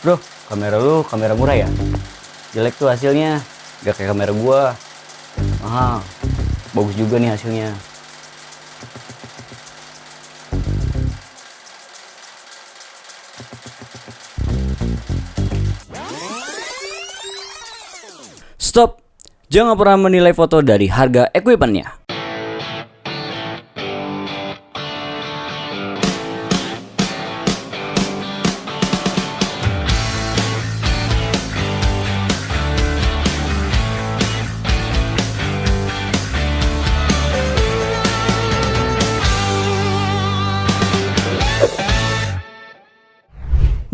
Bro, kamera lu kamera murah ya? Jelek tuh hasilnya, gak kayak kamera gua. Mahal, bagus juga nih hasilnya. Stop! Jangan pernah menilai foto dari harga equipmentnya.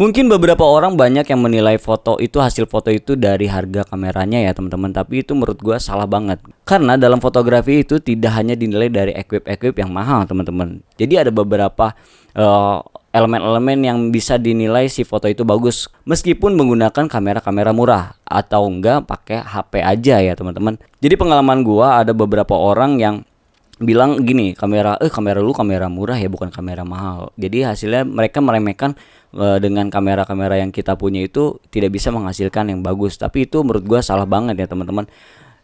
Mungkin beberapa orang banyak yang menilai foto itu, hasil foto itu dari harga kameranya ya teman-teman. Tapi itu menurut gua salah banget. Karena dalam fotografi itu tidak hanya dinilai dari equip yang mahal teman-teman. Jadi ada beberapa elemen-elemen yang bisa dinilai si foto itu bagus meskipun menggunakan kamera-kamera murah atau enggak pakai HP aja ya teman-teman. Jadi pengalaman gua ada beberapa orang yang bilang gini, kamera lu kamera murah ya, bukan kamera mahal. Jadi hasilnya mereka meremehkan dengan kamera-kamera yang kita punya itu tidak bisa menghasilkan yang bagus. Tapi itu menurut gua salah banget ya teman-teman.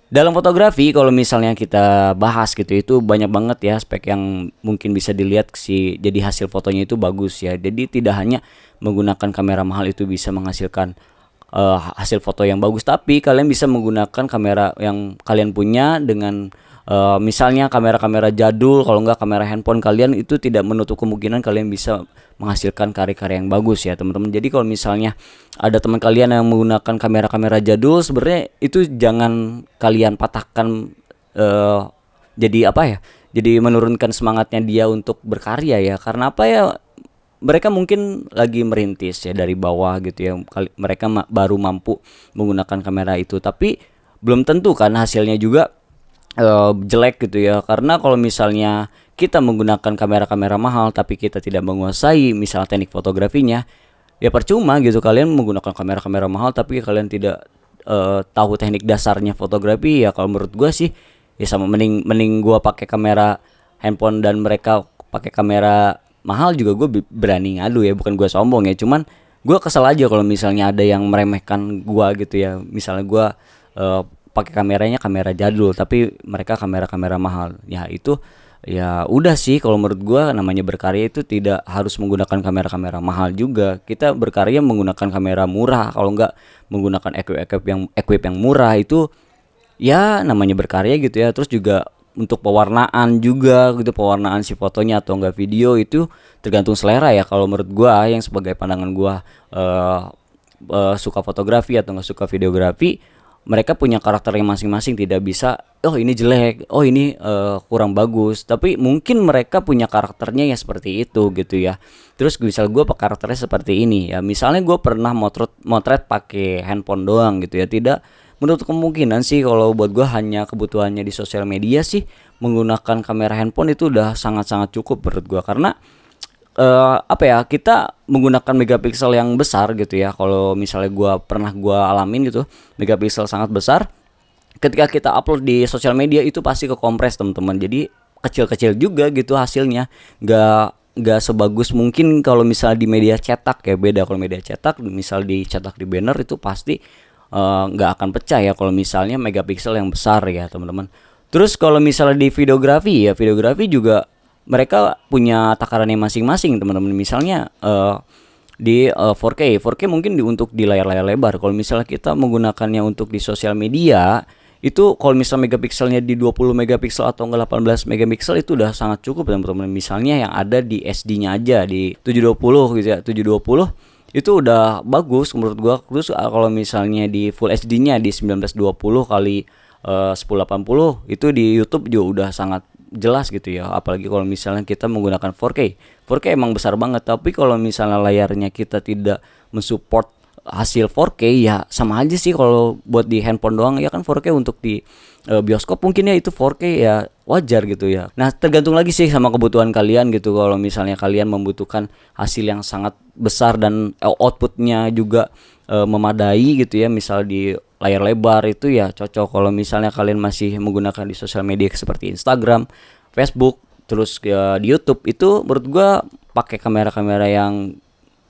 Dalam fotografi kalau misalnya kita bahas gitu, itu banyak banget ya spek yang mungkin bisa dilihat sih, jadi hasil fotonya itu bagus ya. Jadi tidak hanya menggunakan kamera mahal itu bisa menghasilkan hasil foto yang bagus, tapi kalian bisa menggunakan kamera yang kalian punya dengan misalnya kamera-kamera jadul, kalau enggak kamera handphone kalian, itu tidak menutup kemungkinan kalian bisa menghasilkan karya-karya yang bagus ya teman-teman. Jadi kalau misalnya ada teman kalian yang menggunakan kamera-kamera jadul, sebenarnya itu jangan kalian patahkan, jadi apa ya, jadi menurunkan semangatnya dia untuk berkarya ya. Karena apa ya, mereka mungkin lagi merintis ya dari bawah gitu ya, mereka baru mampu menggunakan kamera itu, tapi belum tentu kan hasilnya juga jelek gitu ya. Karena kalau misalnya kita menggunakan kamera-kamera mahal tapi kita tidak menguasai misalnya teknik fotografinya, ya percuma gitu kalian menggunakan kamera-kamera mahal tapi kalian tidak tahu teknik dasarnya fotografi. Ya kalau menurut gua sih ya sama, mending gua pakai kamera handphone dan mereka pakai kamera mahal juga gue berani ngadu ya. Bukan gua sombong ya, cuman gua kesel aja kalau misalnya ada yang meremehkan gua gitu ya. Misalnya gua pakai kameranya kamera jadul tapi mereka kamera-kamera mahal. Ya itu ya udah sih, kalau menurut gua namanya berkarya itu tidak harus menggunakan kamera-kamera mahal juga. Kita berkarya menggunakan kamera murah, kalau enggak menggunakan equip yang murah, itu ya namanya berkarya gitu ya. Terus juga untuk pewarnaan juga gitu, pewarnaan si fotonya atau enggak video itu tergantung selera ya. Kalau menurut gua, yang sebagai pandangan gua suka fotografi atau enggak suka videografi, mereka punya karakternya masing-masing. Tidak bisa oh ini jelek, oh ini kurang bagus, tapi mungkin mereka punya karakternya ya seperti itu gitu ya. Terus misal gue karakternya seperti ini ya, misalnya gue pernah motret pakai handphone doang gitu ya, tidak menutup kemungkinan sih kalau buat gue hanya kebutuhannya di sosial media sih menggunakan kamera handphone itu udah sangat-sangat cukup menurut gue. Karena apa ya, kita menggunakan megapiksel yang besar gitu ya. Kalau misalnya gua alamin gitu, megapiksel sangat besar. Ketika kita upload di sosial media itu pasti kekompres teman-teman. Jadi kecil-kecil juga gitu hasilnya. Gak sebagus mungkin kalau misalnya di media cetak ya, beda. Kalau media cetak misal dicetak di banner itu pasti gak akan pecah ya kalau misalnya megapiksel yang besar ya teman-teman. Terus kalau misalnya di videografi ya, videografi juga mereka punya takarannya masing-masing teman-teman. Misalnya di 4K mungkin untuk di layar-layar lebar. Kalau misalnya kita menggunakannya untuk di sosial media, itu kalau misalnya megapikselnya di 20 megapiksel atau enggak 18 megapiksel itu udah sangat cukup teman-teman. Misalnya yang ada di SD-nya aja di 720 gitu ya, 720 itu udah bagus menurut gua. Terus kalau misalnya di full HD-nya di 1920 kali 1080 itu di YouTube juga udah sangat jelas gitu ya. Apalagi kalau misalnya kita menggunakan 4K emang besar banget, tapi kalau misalnya layarnya kita tidak mensupport hasil 4K ya sama aja sih kalau buat di handphone doang ya kan. 4K untuk di bioskop mungkin ya itu 4K ya wajar gitu ya. Nah tergantung lagi sih sama kebutuhan kalian gitu. Kalau misalnya kalian membutuhkan hasil yang sangat besar dan outputnya juga memadai gitu ya, misal di layar lebar itu ya cocok. Kalau misalnya kalian masih menggunakan di sosial media seperti Instagram, Facebook, terus di YouTube, itu menurut gua pakai kamera-kamera yang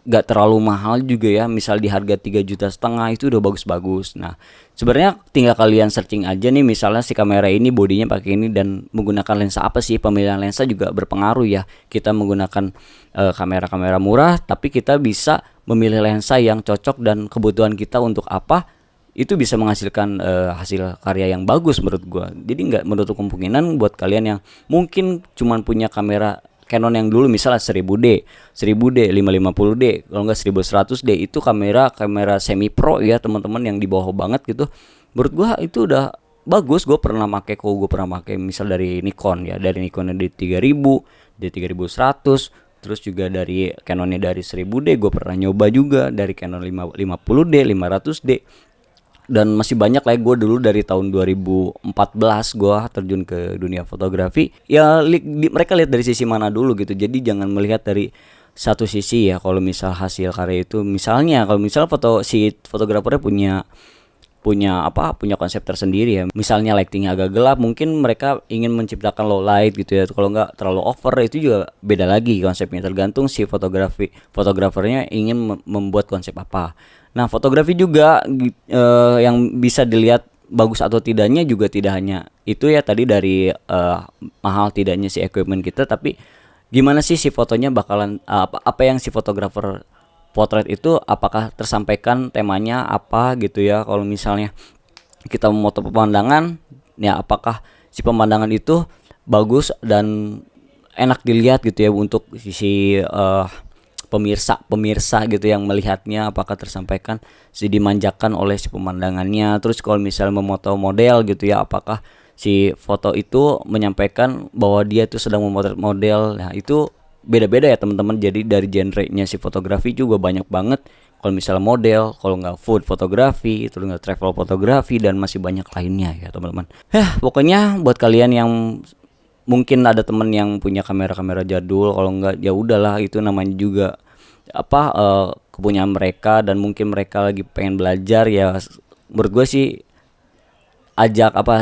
gak terlalu mahal juga ya, misal di harga 3,5 juta itu udah bagus-bagus. Nah sebenarnya tinggal kalian searching aja nih, misalnya si kamera ini bodinya pakai ini dan menggunakan lensa apa sih. Pemilihan lensa juga berpengaruh ya. Kita menggunakan kamera-kamera murah, tapi kita bisa memilih lensa yang cocok dan kebutuhan kita untuk apa, itu bisa menghasilkan hasil karya yang bagus menurut gua. Jadi nggak menutup kemungkinan buat kalian yang mungkin cuman punya kamera Canon yang dulu misalnya 1000D, 550D, kalau nggak 1100D, itu kamera semi pro ya teman-teman, yang di bawah banget gitu. Menurut gua itu udah bagus. Gue pernah pakai misal dari Nikon ya, dari Nikon D3000, D3100, terus juga dari Canonnya dari 1000D gue pernah nyoba juga, dari Canon 50D, 500D, dan masih banyak lah. Gue dulu dari tahun 2014 gue terjun ke dunia fotografi ya. Mereka lihat dari sisi mana dulu gitu, jadi jangan melihat dari satu sisi ya. Kalau misal hasil karya itu, misalnya kalau misal fotografernya punya konsep tersendiri ya, misalnya lightingnya agak gelap, mungkin mereka ingin menciptakan low light gitu ya. Kalau nggak terlalu over, itu juga beda lagi konsepnya, tergantung si fotografernya ingin membuat konsep apa. Nah fotografi juga yang bisa dilihat bagus atau tidaknya juga tidak hanya itu ya, tadi dari mahal tidaknya si equipment kita, tapi gimana sih si fotonya bakalan apa yang si fotografer potret itu, apakah tersampaikan temanya apa gitu ya. Kalau misalnya kita memoto pemandangan ya, apakah si pemandangan itu bagus dan enak dilihat gitu ya untuk sisi pemirsa gitu yang melihatnya, apakah tersampaikan dimanjakan oleh si pemandangannya. Terus kalau misalnya memoto model gitu ya, apakah si foto itu menyampaikan bahwa dia itu sedang memotret model. Nah itu beda-beda ya teman-teman. Jadi dari genrenya si fotografi juga banyak banget. Kalau misalnya model, kalau nggak food fotografi, terus nggak travel fotografi, dan masih banyak lainnya ya teman-teman. Pokoknya buat kalian yang mungkin ada temen yang punya kamera-kamera jadul, kalau enggak ya udahlah, itu namanya juga kepunyaan mereka, dan mungkin mereka lagi pengen belajar ya. Menurut gue sih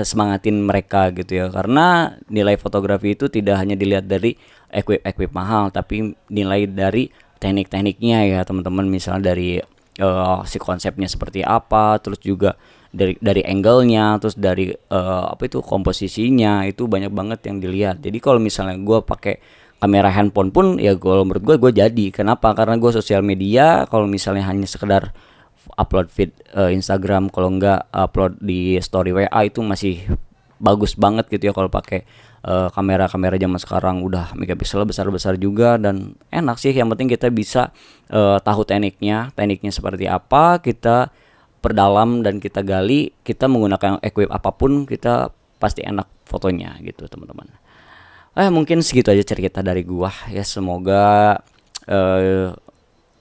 semangatin mereka gitu ya, karena nilai fotografi itu tidak hanya dilihat dari equip mahal, tapi nilai dari teknik-tekniknya ya teman-teman. Misalnya dari si konsepnya seperti apa, terus juga dari angle-nya, terus dari komposisinya, itu banyak banget yang dilihat. Jadi kalau misalnya gue pakai kamera handphone pun ya, kalau menurut gue jadi. Kenapa? Karena gue sosial media, kalau misalnya hanya sekedar upload feed Instagram, kalau enggak upload di story WA, itu masih bagus banget gitu ya. Kalau pakai kamera zaman sekarang udah megapiksel besar-besar juga dan enak sih. Yang penting kita bisa tahu tekniknya seperti apa, kita perdalam dan kita gali, kita menggunakan equip apapun, kita pasti enak fotonya gitu teman-teman. Mungkin segitu aja cerita dari gua ya. Semoga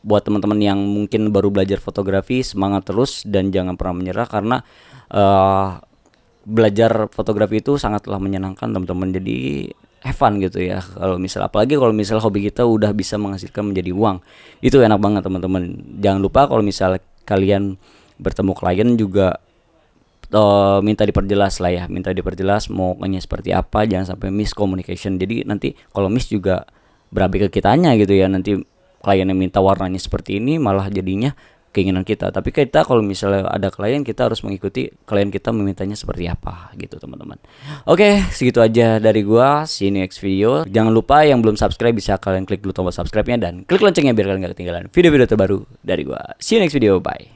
buat teman-teman yang mungkin baru belajar fotografi, semangat terus dan jangan pernah menyerah, karena belajar fotografi itu sangatlah menyenangkan teman-teman. Jadi have fun gitu ya. Apalagi kalau misal hobi kita udah bisa menghasilkan menjadi uang, itu enak banget teman-teman. Jangan lupa kalau misal kalian bertemu klien juga minta diperjelas maunya seperti apa, jangan sampai miscommunication. Jadi nanti kalau miss juga berabe ke kitanya gitu ya. Nanti klien yang minta warnanya seperti ini, malah jadinya keinginan kita. Tapi kita kalau misalnya ada klien, kita harus mengikuti klien kita memintanya seperti apa gitu teman-teman. Oke, segitu aja dari gua. See you next video. Jangan lupa yang belum subscribe bisa kalian klik dulu tombol subscribe-nya dan klik loncengnya biar kalian gak ketinggalan video-video terbaru dari gua. See you next video. Bye.